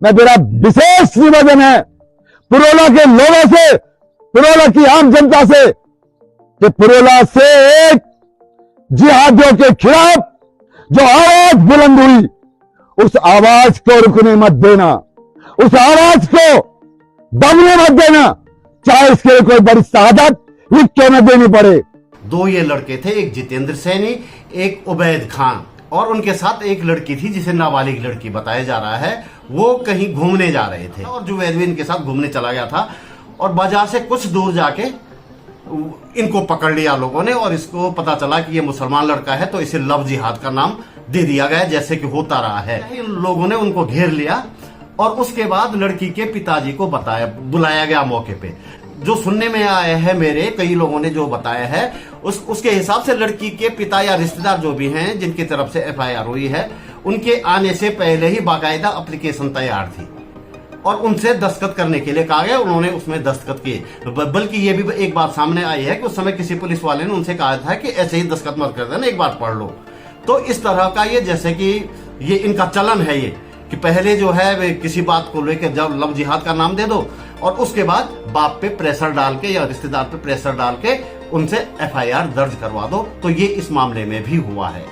मैं मेरा विशेष निवेदन है पुरोला के लोगों से, पुरोला की आम जनता से, कि पुरोला से एक जिहादियों के खिलाफ जो आवाज बुलंद हुई, उस आवाज को रुकने मत देना, उस आवाज को दबने मत देना, चाहे इसके लिए कोई बड़ी शहादत ही क्यों न देनी पड़े। दो ये लड़के थे, एक जितेंद्र सैनी, एक उबैद खान, और उनके साथ एक लड़की थी जिसे नाबालिग लड़की बताया जा रहा है। वो कहीं घूमने जा रहे थे और जुवैद भी इनके साथ घूमने चला गया था, और बाजार से कुछ दूर जाके इनको पकड़ लिया लोगों ने, और इसको पता चला कि ये मुसलमान लड़का है, तो इसे लव जिहाद का नाम दे दिया गया, जैसे कि होता रहा है। इन लोगों ने उनको घेर लिया और उसके बाद लड़की के पिताजी को बुलाया गया मौके पे। जो सुनने में आया है, मेरे कई लोगों ने जो बताया है, उसके हिसाब से लड़की के पिता या रिश्तेदार जो भी हैं जिनकी तरफ से एफआईआर हुई है, उनके आने से पहले ही बाकायदा एप्लीकेशन तैयार थी और उनसे दस्तखत करने के लिए कहा गया। उन्होंने उसमें दस्तखत किए, बल्कि ये भी एक बात सामने आई है कि उस समय किसी पुलिस वाले ने उनसे कहा था कि ऐसे ही दस्तखत मत कर देना, एक बार पढ़ लो। तो इस तरह का ये, जैसे कि ये इनका चलन है, ये कि पहले जो है किसी बात को लेकर जब लव जिहाद का नाम दे दो और उसके बाद बाप पे प्रेशर डाल के या रिश्तेदार पे प्रेशर डाल के उनसे एफआईआर दर्ज करवा दो। तो ये इस मामले में भी हुआ है।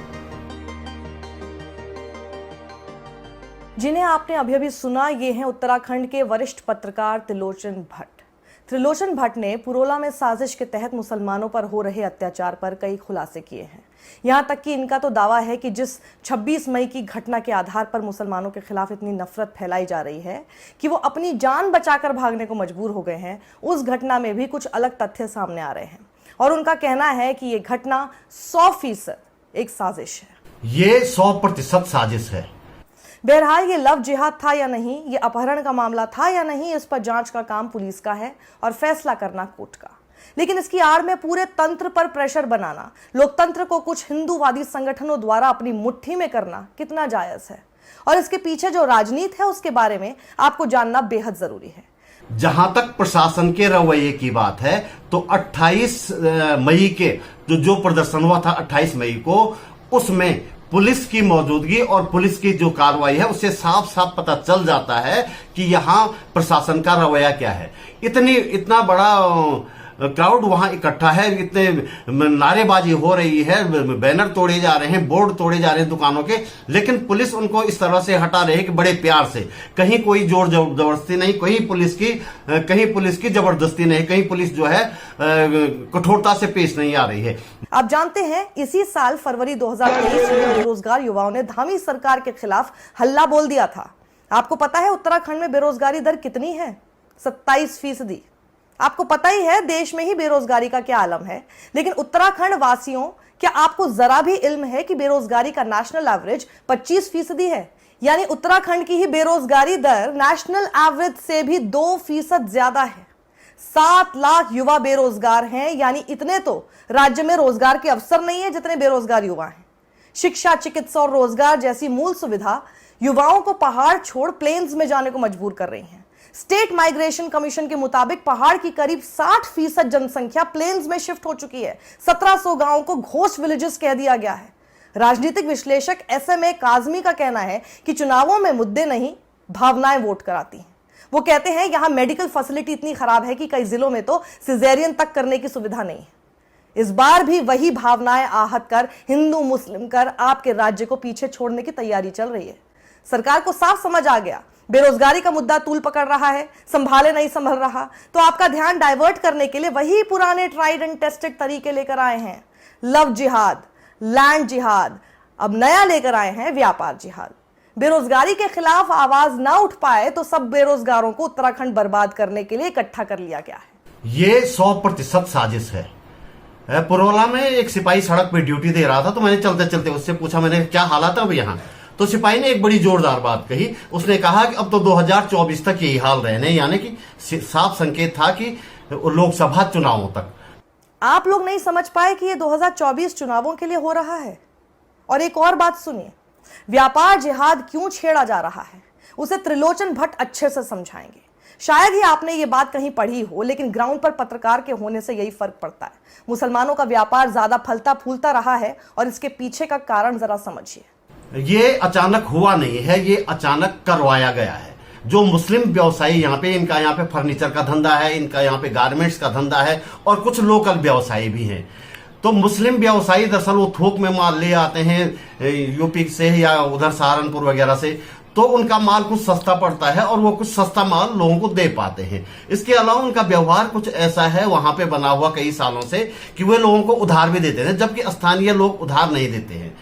जिन्हें आपने अभी अभी सुना, ये हैं उत्तराखंड के वरिष्ठ पत्रकार त्रिलोचन भट्ट। त्रिलोचन भट्ट ने पुरोला में साजिश के तहत मुसलमानों पर हो रहे अत्याचार पर कई खुलासे किए हैं। यहां तक कि इनका तो दावा है कि जिस 26 मई की घटना के आधार पर मुसलमानों के खिलाफ इतनी नफरत फैलाई जा रही है कि वो अपनी जान बचाकर भागने को मजबूर हो गए हैं, उस घटना में भी कुछ अलग तथ्य सामने आ रहे हैं। और उनका कहना है कि ये घटना 100% एक साजिश है। ये 100% साजिश है। बहरहाल ये लव जिहाद था या नहीं, ये अपहरण का मामला था या नहीं, इस पर जांच का काम पुलिस का है और फैसला करना कोर्ट का। लेकिन इसकी आड़ में पूरे तंत्र पर प्रेशर बनाना, लोकतंत्र को कुछ हिंदूवादी संगठनों द्वारा अपनी मुट्ठी में करना कितना जायज है, और इसके पीछे जो राजनीति है उसके बारे में आपको जानना बेहद जरूरी है। जहां तक प्रशासन के रवैये की बात है, तो 28 मई के जो प्रदर्शन हुआ था 28 मई को, उसमें पुलिस की मौजूदगी और पुलिस की जो कार्रवाई है उससे साफ साफ पता चल जाता है कि यहां प्रशासन का रवैया क्या है। इतना बड़ा क्राउड वहां इकट्ठा है, इतने नारेबाजी हो रही है, बैनर तोड़े जा रहे हैं, बोर्ड तोड़े जा रहे हैं दुकानों के, लेकिन पुलिस उनको इस तरह से हटा रही है कि बड़े प्यार से, कहीं कोई जोर जबरदस्ती नहीं, कहीं पुलिस की जबरदस्ती नहीं, कहीं पुलिस जो है कठोरता से पेश नहीं आ रही है। आप जानते हैं, इसी साल फरवरी 2023 में बेरोजगार युवाओं ने धामी सरकार के खिलाफ हल्ला बोल दिया था। आपको पता है उत्तराखंड में बेरोजगारी दर कितनी है? 27%। आपको पता ही है देश में ही बेरोजगारी का क्या आलम है, लेकिन उत्तराखंड वासियों, क्या आपको जरा भी इल्म है कि बेरोजगारी का नेशनल एवरेज 25% है? यानी उत्तराखंड की ही बेरोजगारी दर नेशनल एवरेज से भी 2% ज्यादा है। 7 लाख युवा बेरोजगार हैं, यानी इतने तो राज्य में रोजगार के अवसर नहीं है जितने बेरोजगार युवा हैं। शिक्षा, चिकित्सा और रोजगार जैसी मूल सुविधा युवाओं को पहाड़ छोड़ प्लेन्स में जाने को मजबूर कर रही है। स्टेट माइग्रेशन कमीशन के मुताबिक पहाड़ की करीब 60% जनसंख्या प्लेन्स में शिफ्ट हो चुकी है। 1700 गांवों को घोस्ट विलेजेस कह दिया गया है। राजनीतिक विश्लेषक SMA काजमी का कहना है कि चुनावों में मुद्दे नहीं, भावनाएं वोट कराती हैं। वो कहते हैं यहां मेडिकल फैसिलिटी इतनी खराब है कि कई जिलों में तो सिजेरियन तक करने की सुविधा नहीं है। इस बार भी वही भावनाएं आहत कर, हिंदू मुस्लिम कर आपके राज्य को पीछे छोड़ने की तैयारी चल रही है। सरकार को साफ समझ आ गया, बेरोजगारी का मुद्दा तूल पकड़ रहा है, संभाले नहीं संभल रहा, तो आपका ध्यान डाइवर्ट करने के लिए वही पुराने ट्राइड एंड टेस्टेड तरीके लेकर आए हैं। लव जिहाद, लैंड जिहाद, अब नया लेकर आए हैं व्यापार जिहाद। बेरोजगारी के खिलाफ आवाज ना उठ पाए तो सब बेरोजगारों को उत्तराखंड बर्बाद करने के लिए इकट्ठा कर लिया गया है। ये 100% साजिश है। पुरोला में एक सिपाही सड़क पे ड्यूटी दे रहा था, तो मैंने चलते चलते उससे पूछा, मैंने क्या हालात है अब यहाँ? तो सिपाही ने एक बड़ी जोरदार बात कही। उसने कहा कि अब तो 2024 तक यही हाल रहने, यानी कि साफ संकेत था कि लोकसभा चुनावों तक। आप लोग नहीं समझ पाए कि ये 2024 चुनावों के लिए हो रहा है। और एक और बात सुनिए, व्यापार जिहाद क्यों छेड़ा जा रहा है उसे त्रिलोचन भट्ट अच्छे से समझाएंगे। शायद ही आपने ये बात कहीं पढ़ी हो, लेकिन ग्राउंड पर पत्रकार के होने से यही फर्क पड़ता है। मुसलमानों का व्यापार ज्यादा फलता फूलता रहा है और इसके पीछे का कारण जरा समझिए। ये अचानक हुआ नहीं है, ये अचानक करवाया गया है। जो मुस्लिम व्यवसायी यहाँ पे, इनका यहाँ पे फर्नीचर का धंधा है, इनका यहाँ पे गारमेंट्स का धंधा है और कुछ लोकल व्यवसायी भी हैं। तो मुस्लिम व्यवसायी दरअसल वो थोक में माल ले आते हैं यूपी से या उधर सहारनपुर वगैरह से, तो उनका माल कुछ सस्ता पड़ता है और वो कुछ सस्ता माल लोगों को दे पाते हैं। इसके अलावा उनका व्यवहार कुछ ऐसा है वहां पे बना हुआ कई सालों से कि वे लोगों को उधार भी देते हैं, जबकि स्थानीय लोग उधार नहीं देते हैं।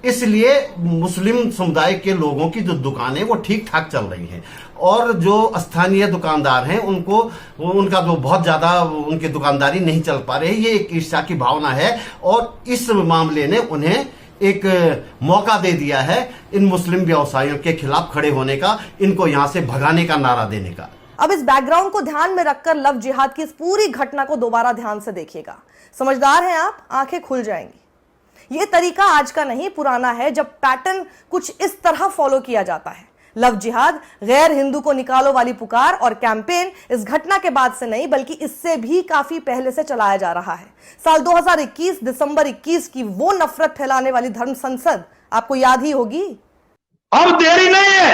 इसलिए मुस्लिम समुदाय के लोगों की जो दुकानें वो ठीक ठाक चल रही हैं और जो स्थानीय दुकानदार हैं उनका जो बहुत ज्यादा उनकी दुकानदारी नहीं चल पा रही। ये एक ईर्ष्या की भावना है और इस मामले ने उन्हें एक मौका दे दिया है इन मुस्लिम व्यवसायियों के खिलाफ खड़े होने का, इनको यहां से भगाने का नारा देने का। अब इस बैकग्राउंड को ध्यान में रखकर लव जिहाद की इस पूरी घटना को दोबारा ध्यान से देखिएगा। समझदार हैं आप, आंखें खुल जाएंगी। यह तरीका आज का नहीं, पुराना है, जब पैटर्न कुछ इस तरह फॉलो किया जाता है। लव जिहाद, गैर हिंदू को निकालो वाली पुकार और कैंपेन इस घटना के बाद से नहीं बल्कि इससे भी काफी पहले से चलाया जा रहा है। साल 2021 दिसंबर 21 की वो नफरत फैलाने वाली धर्म संसद आपको याद ही होगी। अब देरी नहीं है,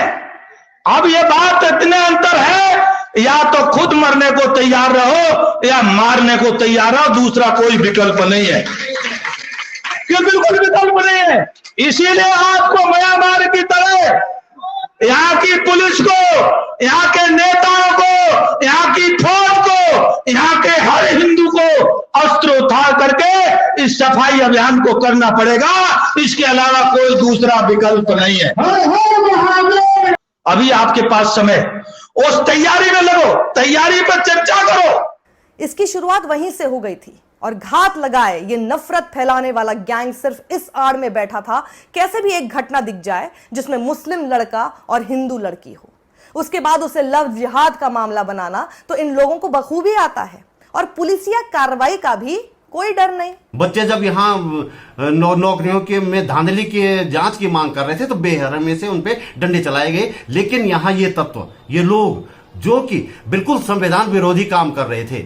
अब ये बात इतने अंतर है, या तो खुद मरने को तैयार रहो या मारने को तैयार रहो, दूसरा कोई विकल्प नहीं है। ये बिल्कुल विकल्प नहीं है। इसीलिए आपको म्यांमार की तरह यहाँ की पुलिस को, यहाँ के नेताओं को, यहाँ की फौज को, यहाँ के हर हिंदू को अस्त्र उठा करके इस सफाई अभियान को करना पड़ेगा। इसके अलावा कोई दूसरा विकल्प नहीं है। अभी आपके पास समय, उस तैयारी में लगो, तैयारी पर चर्चा करो। इसकी शुरुआत वहीं से हो गई थी और घात लगाए ये नफरत फैलाने वाला गैंग सिर्फ इस आड़ में बैठा था कैसे भी एक घटना दिख जाए जिसमें मुस्लिम लड़का और हिंदू लड़की हो, उसके बाद उसे लव जिहाद का मामला बनाना तो इन लोगों को बखूबी आता है और पुलिसिया कार्रवाई का भी कोई डर नहीं। बच्चे जब यहाँ नौकरियों के में धांधली की जांच की मांग कर रहे थे तो बेरहमी से उनपे डंडे चलाए गए, लेकिन यहाँ ये तत्व, ये लोग जो कि बिल्कुल संविधान विरोधी काम कर रहे थे,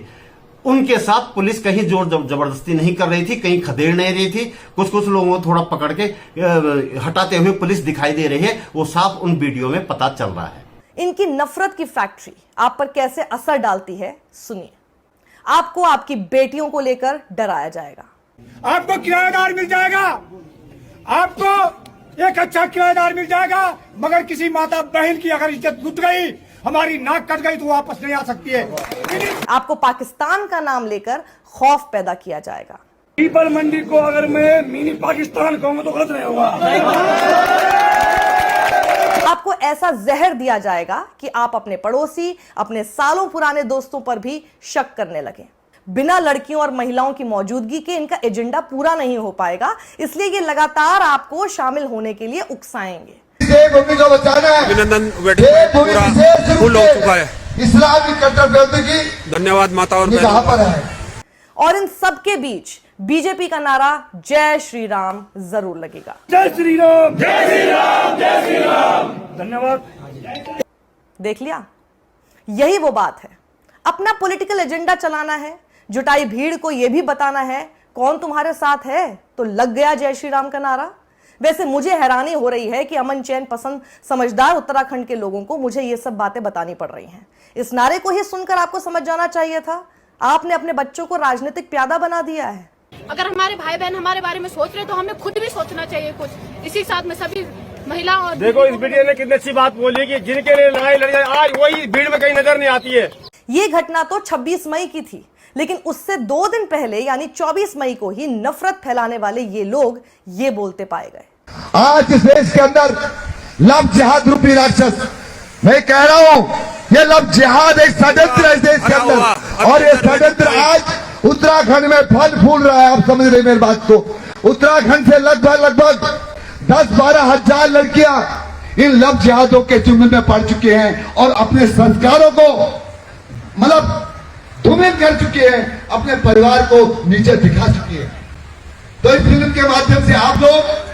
उनके साथ पुलिस कहीं जोर जबरदस्ती नहीं कर रही थी, कहीं खदेड़ नहीं रही थी। कुछ लोगों को थोड़ा पकड़ के हटाते हुए पुलिस दिखाई दे रही है, वो साफ उन वीडियो में पता चल रहा है। इनकी नफरत की फैक्ट्री आप पर कैसे असर डालती है सुनिए। आपको आपकी बेटियों को लेकर डराया जाएगा, आपको किराएदार मिल जाएगा, आपको एक अच्छा किराएदार मिल जाएगा, मगर किसी माता बहन की अगर इज्जत लुट गई, हमारी नाक कट गई तो वापस नहीं आ सकती है। आपको पाकिस्तान का नाम लेकर खौफ पैदा किया जाएगा। पीपल मंडी को अगर मैं मिनी पाकिस्तान कहूंगा तो गलत नहीं होगा। आपको ऐसा जहर दिया जाएगा कि आप अपने पड़ोसी, अपने सालों पुराने दोस्तों पर भी शक करने लगे। बिना लड़कियों और महिलाओं की मौजूदगी के इनका एजेंडा पूरा नहीं हो पाएगा, इसलिए ये लगातार आपको शामिल होने के लिए उकसाएंगे। भूमि को बचाना है, अभिनंदन पूरा फुल हो चुका है। इस्लाम की कट्टरपंथी की धन्यवाद माता और निगाह पर है। और इन सब के बीच बीजेपी का नारा जय श्री राम जरूर लगेगा। जय श्री राम, जय श्री राम, जय श्री राम। धन्यवाद। देख लिया, यही वो बात है। अपना पॉलिटिकल एजेंडा चलाना है, जुटाई भीड़ को यह भी बताना है कौन तुम्हारे साथ है, तो लग गया जय श्री राम का नारा। वैसे मुझे हैरानी हो रही है कि अमन चैन पसंद समझदार उत्तराखंड के लोगों को मुझे ये सब बातें बतानी पड़ रही हैं। इस नारे को ही सुनकर आपको समझ जाना चाहिए था, आपने अपने बच्चों को राजनीतिक प्यादा बना दिया है। अगर हमारे भाई बहन हमारे बारे में सोच रहे तो हमें खुद भी सोचना चाहिए कुछ। इसी साथ में सभी महिला और देखो इस वीडियो ने कितनी अच्छी बात बोली कि जिनके लिए लड़ाई लड़ जाए आज वही भीड़ में कहीं नजर नहीं आती है। ये घटना तो 26 मई की थी, लेकिन उससे 2 दिन पहले यानी 24 मई को ही नफरत फैलाने वाले ये लोग ये बोलते पाए गए। आज इस देश के अंदर लव जिहाद रूपी राक्षस, मैं कह रहा हूं ये लव जिहाद एक षड्यंत्र है इस देश के अंदर, और ये षड्यंत्र आज उत्तराखंड में फल फूल रहा है। आप समझ रहे मेरी बात को। उत्तराखंड से लगभग 10-12 हजार लड़कियां इन लव जिहादों के चुंगल में पड़ चुकी हैं और अपने संस्कारों को मतलब धूमिल कर चुकी है, अपने परिवार को नीचे दिखा चुकी है। तो इस फिल्म के माध्यम से आप लोग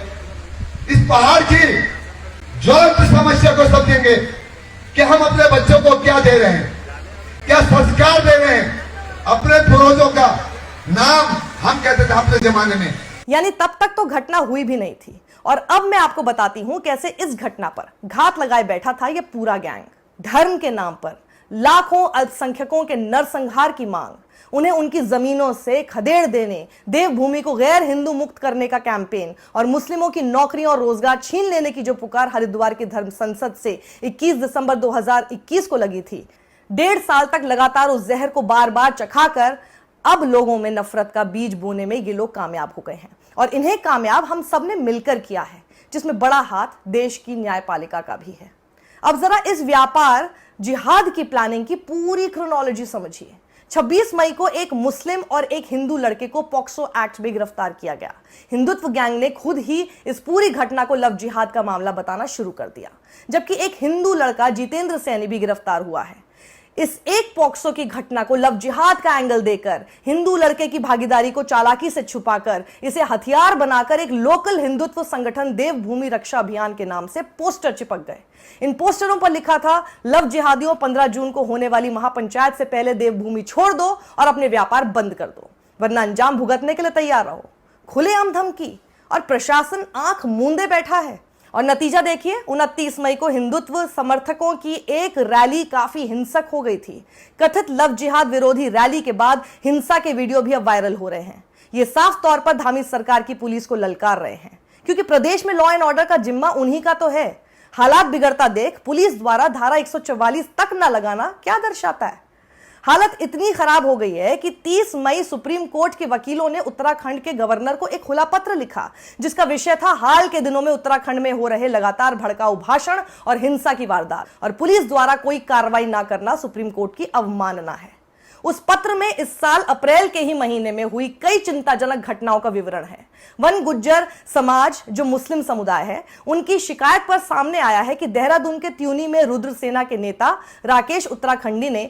इस पहाड़ की ज्वलंत समस्या को समझेंगे कि हम अपने बच्चों को क्या दे रहे हैं, क्या संस्कार दे रहे हैं। अपने पूर्वजों का नाम हम कहते थे अपने जमाने में। यानी तब तक तो घटना हुई भी नहीं थी, और अब मैं आपको बताती हूं कैसे इस घटना पर घात लगाए बैठा था यह पूरा गैंग। धर्म के नाम पर लाखों अल्पसंख्यकों के नरसंहार की मांग, उन्हें उनकी जमीनों से खदेड़ देने, देवभूमि को गैर हिंदू मुक्त करने का कैंपेन और मुस्लिमों की नौकरियां और रोजगार छीन लेने की जो पुकार हरिद्वार की धर्म संसद से 21 दिसंबर 2021 को लगी थी, 1.5 साल तक लगातार उस जहर को बार बार चखाकर अब लोगों में नफरत का बीज बोने में ये लोग कामयाब हो गए हैं। और इन्हें कामयाब हम सब ने मिलकर किया है, जिसमें बड़ा हाथ देश की न्यायपालिका का भी है। अब जरा इस व्यापार जिहाद की प्लानिंग की पूरी क्रोनोलॉजी समझिए। 26 मई को एक मुस्लिम और एक हिंदू लड़के को पॉक्सो एक्ट में गिरफ्तार किया गया। हिंदुत्व गैंग ने खुद ही इस पूरी घटना को लव जिहाद का मामला बताना शुरू कर दिया, जबकि एक हिंदू लड़का जितेंद्र सैनी भी गिरफ्तार हुआ है। इस एक पॉक्सो की घटना को लव जिहाद का एंगल देकर, हिंदू लड़के की भागीदारी को चालाकी से छुपाकर, इसे हथियार बनाकर एक लोकल हिंदुत्व संगठन देवभूमि रक्षा अभियान के नाम से पोस्टर चिपक गए। इन पोस्टरों पर लिखा था, लव जिहादियों 15 जून को होने वाली महापंचायत से पहले देवभूमि छोड़ दो और अपने व्यापार बंद कर दो, वरना अंजाम भुगतने के लिए तैयार रहो। खुलेआम धमकी, और प्रशासन आंख मूंदे बैठा है। और नतीजा देखिए, 29 मई को हिंदुत्व समर्थकों की एक रैली काफी हिंसक हो गई थी। कथित लव जिहाद विरोधी रैली के बाद हिंसा के वीडियो भी अब वायरल हो रहे हैं। ये साफ तौर पर धामी सरकार की पुलिस को ललकार रहे हैं, क्योंकि प्रदेश में लॉ एंड ऑर्डर का जिम्मा उन्हीं का तो है। हालात बिगड़ता देख पुलिस द्वारा धारा 144 तक न लगाना क्या दर्शाता है? हालत इतनी खराब हो गई है कि 30 मई सुप्रीम कोर्ट के वकीलों ने उत्तराखंड के गवर्नर को एक खुला पत्र लिखा, जिसका विषय था हाल के दिनों में उत्तराखंड में हो रहे लगातार भड़काऊ भाषण और हिंसा की वारदात, और पुलिस द्वारा कोई कार्रवाई ना करना सुप्रीम कोर्ट की अवमानना है। उस पत्र में इस साल अप्रैल के ही महीने में हुई कई चिंताजनक घटनाओं का विवरण है। वन गुज्जर समाज, जो मुस्लिम समुदाय है, उनकी शिकायत पर सामने आया है कि देहरादून के त्यूनी में रुद्र सेना के नेता राकेश उत्तराखंडी ने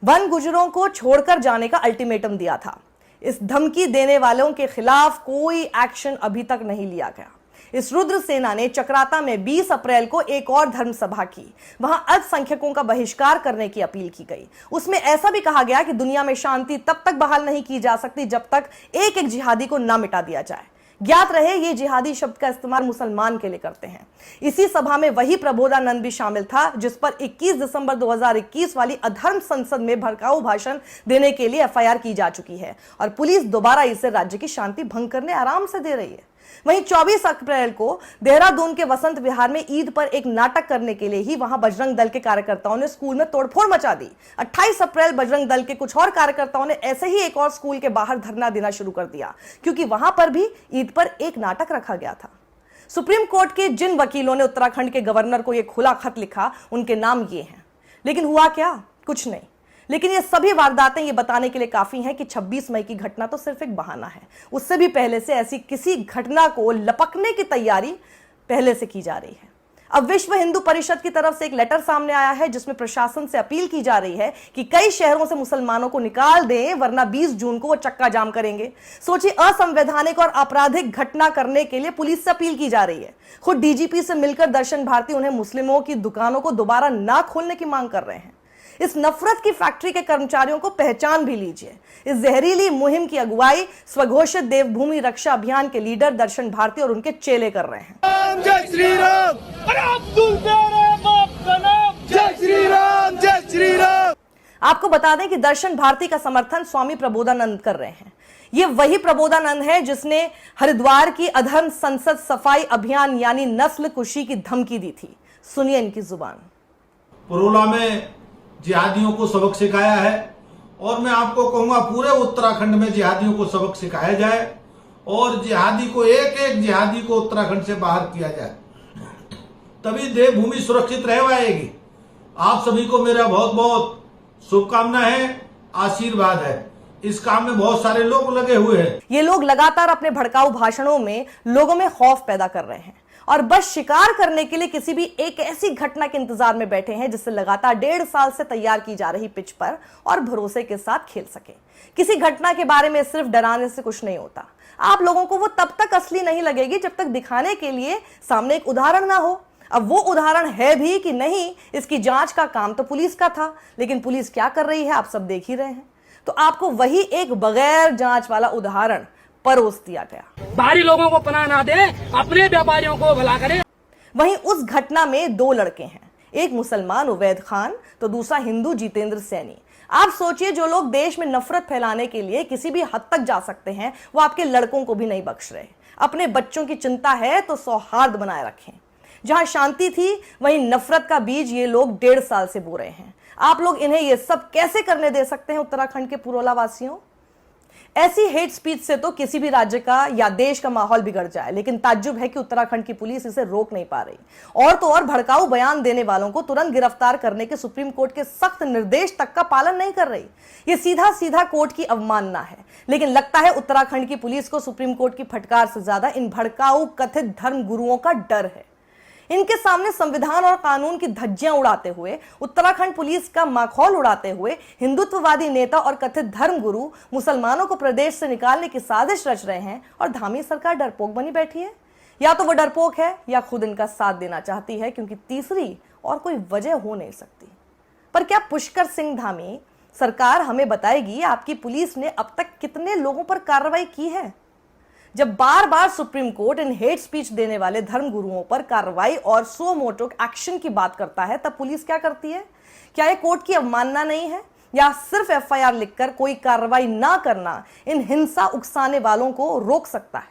वन गुजरों को छोड़कर जाने का अल्टीमेटम दिया था। इस धमकी देने वालों के खिलाफ कोई एक्शन अभी तक नहीं लिया गया। इस रुद्र सेना ने चक्राता में 20 अप्रैल को एक और धर्म सभा की। वहां अल्पसंख्यकों का बहिष्कार करने की अपील की गई। उसमें ऐसा भी कहा गया कि दुनिया में शांति तब तक बहाल नहीं की जा सकती जब तक एक एक जिहादी को ना मिटा दिया जाए। ज्ञात रहे, ये जिहादी शब्द का इस्तेमाल मुसलमान के लिए करते हैं। इसी सभा में वही प्रबोधानंद भी शामिल था, जिस पर 21 दिसंबर 2021 वाली अधर्म संसद में भड़काऊ भाषण देने के लिए एफआईआर की जा चुकी है, और पुलिस दोबारा इसे राज्य की शांति भंग करने आराम से दे रही है। वहीं 24 अप्रैल को देहरादून के वसंत विहार में ईद पर एक नाटक करने के लिए ही वहां बजरंग दल के कार्यकर्ताओं ने स्कूल में तोड़फोड़ मचा दी। 28 अप्रैल बजरंग दल के कुछ और कार्यकर्ताओं ने ऐसे ही एक और स्कूल के बाहर धरना देना शुरू कर दिया, क्योंकि वहां पर भी ईद पर एक नाटक रखा गया था। सुप्रीम कोर्ट के जिन वकीलों ने उत्तराखंड के गवर्नर को यह खुला खत लिखा, उनके नाम ये हैं। लेकिन हुआ क्या? कुछ नहीं। लेकिन ये सभी वारदातें ये बताने के लिए काफी हैं कि 26 मई की घटना तो सिर्फ एक बहाना है। उससे भी पहले से ऐसी किसी घटना को लपकने की तैयारी पहले से की जा रही है। अब विश्व हिंदू परिषद की तरफ से एक लेटर सामने आया है, जिसमें प्रशासन से अपील की जा रही है कि कई शहरों से मुसलमानों को निकाल दें, वरना 20 जून को वो चक्का जाम करेंगे। सोचिए, असंवैधानिक और आपराधिक घटना करने के लिए पुलिस से अपील की जा रही है। खुद डीजीपी से मिलकर दर्शन भारती उन्हें मुस्लिमों की दुकानों को दोबारा ना खोलने की मांग कर रहे हैं। इस नफरत की फैक्ट्री के कर्मचारियों को पहचान भी लीजिए। इस जहरीली मुहिम की अगुवाई स्वघोषित देवभूमि रक्षा अभियान के लीडर दर्शन भारती और उनके चेले कर रहे हैं। जय श्री राम, अब्दुल प्यारे बाप का नाम, जय श्री राम, जय श्री राम। आपको बता दें कि दर्शन भारती का समर्थन स्वामी प्रबोधानंद कर रहे हैं। ये वही प्रबोधानंद है जिसने हरिद्वार की अधर्म संसद सफाई अभियान यानी नस्ल कुशी की धमकी दी थी। सुनिए इनकी जुबान। पुरोला में जिहादियों को सबक सिखाया है, और मैं आपको कहूंगा पूरे उत्तराखंड में जिहादियों को सबक सिखाया जाए, और जिहादी को एक एक जिहादी को उत्तराखंड से बाहर किया जाए, तभी देवभूमि सुरक्षित रह पाएगी। आप सभी को मेरा बहुत बहुत शुभकामना है, आशीर्वाद है। इस काम में बहुत सारे लोग लगे हुए हैं। ये लोग लगातार अपने भड़काऊ भाषणों में लोगों में खौफ पैदा कर रहे हैं, और बस शिकार करने के लिए किसी भी एक ऐसी घटना के इंतजार में बैठे हैं जिससे लगातार 1.5 साल से तैयार की जा रही पिच पर और भरोसे के साथ खेल सके। किसी घटना के बारे में सिर्फ डराने से कुछ नहीं होता। आप लोगों को वो तब तक असली नहीं लगेगी जब तक दिखाने के लिए सामने एक उदाहरण ना हो। अब वो उदाहरण है भी कि नहीं, इसकी जांच का काम तो पुलिस का था, लेकिन पुलिस क्या कर रही है आप सब देख ही रहे हैं। तो आपको वही एक बगैर जांच वाला उदाहरण परोस दिया गया। बाहरी लोगों को पनाह ना दे, अपने व्यापारियों को भला करे। वहीं उस घटना में 2 लड़के हैं, एक मुसलमान उवैद खान तो दूसरा हिंदू जितेंद्र सैनी। आप सोचिए, जो लोग देश में नफरत फैलाने के लिए किसी भी हद तक जा सकते हैं वो आपके लड़कों को भी नहीं बख्श रहे। अपने बच्चों की चिंता है तो सौहार्द बनाए रखें। जहां शांति थी वहीं नफरत का बीज ये लोग 1.5 साल से बो रहे हैं। आप लोग इन्हें ये सब कैसे करने दे सकते हैं उत्तराखंड के पुरोला वासियों? ऐसी हेट स्पीच से तो किसी भी राज्य का या देश का माहौल बिगड़ जाए, लेकिन ताज्जुब है कि उत्तराखंड की पुलिस इसे रोक नहीं पा रही। और तो और भड़काऊ बयान देने वालों को तुरंत गिरफ्तार करने के सुप्रीम कोर्ट के सख्त निर्देश तक का पालन नहीं कर रही। ये सीधा सीधा कोर्ट की अवमानना है। लेकिन लगता है उत्तराखंड की पुलिस को सुप्रीम कोर्ट की फटकार से ज्यादा इन भड़काऊ कथित धर्म गुरुओं का डर है। इनके सामने संविधान और कानून की धज्जियां उड़ाते हुए, उत्तराखंड पुलिस का माखौल उड़ाते हुए हिंदुत्ववादी नेता और कथित धर्म गुरु मुसलमानों को प्रदेश से निकालने की साजिश रच रहे हैं और धामी सरकार डरपोक बनी बैठी है। या तो वो डरपोक है या खुद इनका साथ देना चाहती है, क्योंकि तीसरी और कोई वजह हो नहीं सकती। पर क्या पुष्कर सिंह धामी सरकार हमें बताएगी आपकी पुलिस ने अब तक कितने लोगों पर कार्रवाई की है? जब बार बार सुप्रीम कोर्ट इन हेट स्पीच देने वाले धर्म गुरुओं पर कार्रवाई और सो मोटो एक्शन की बात करता है, तब पुलिस क्या करती है? क्या यह कोर्ट की अवमानना नहीं है, या सिर्फ एफआईआर लिखकर कोई कार्रवाई ना करना इन हिंसा उकसाने वालों को रोक सकता है?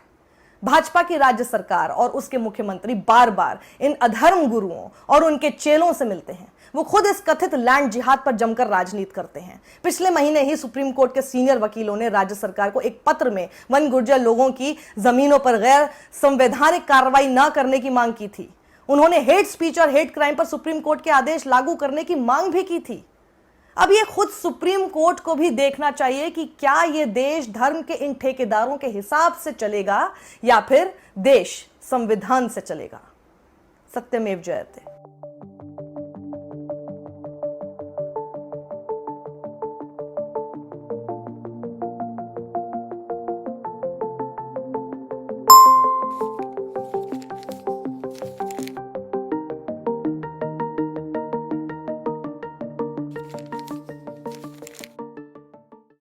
भाजपा की राज्य सरकार और उसके मुख्यमंत्री बार बार इन अधर्म गुरुओं और उनके चेलों से मिलते हैं। वो खुद इस कथित लैंड जिहाद पर जमकर राजनीति करते हैं। पिछले महीने ही सुप्रीम कोर्ट के सीनियर वकीलों ने राज्य सरकार को एक पत्र में वन गुर्जर लोगों की जमीनों पर गैर संवैधानिक कार्रवाई न करने की मांग की थी। उन्होंने हेट स्पीच और हेट क्राइम पर सुप्रीम कोर्ट के आदेश लागू करने की मांग भी की थी। अब ये खुद सुप्रीम कोर्ट को भी देखना चाहिए कि क्या ये देश धर्म के इन ठेकेदारों के हिसाब से चलेगा या फिर देश संविधान से चलेगा। सत्यमेव जयते।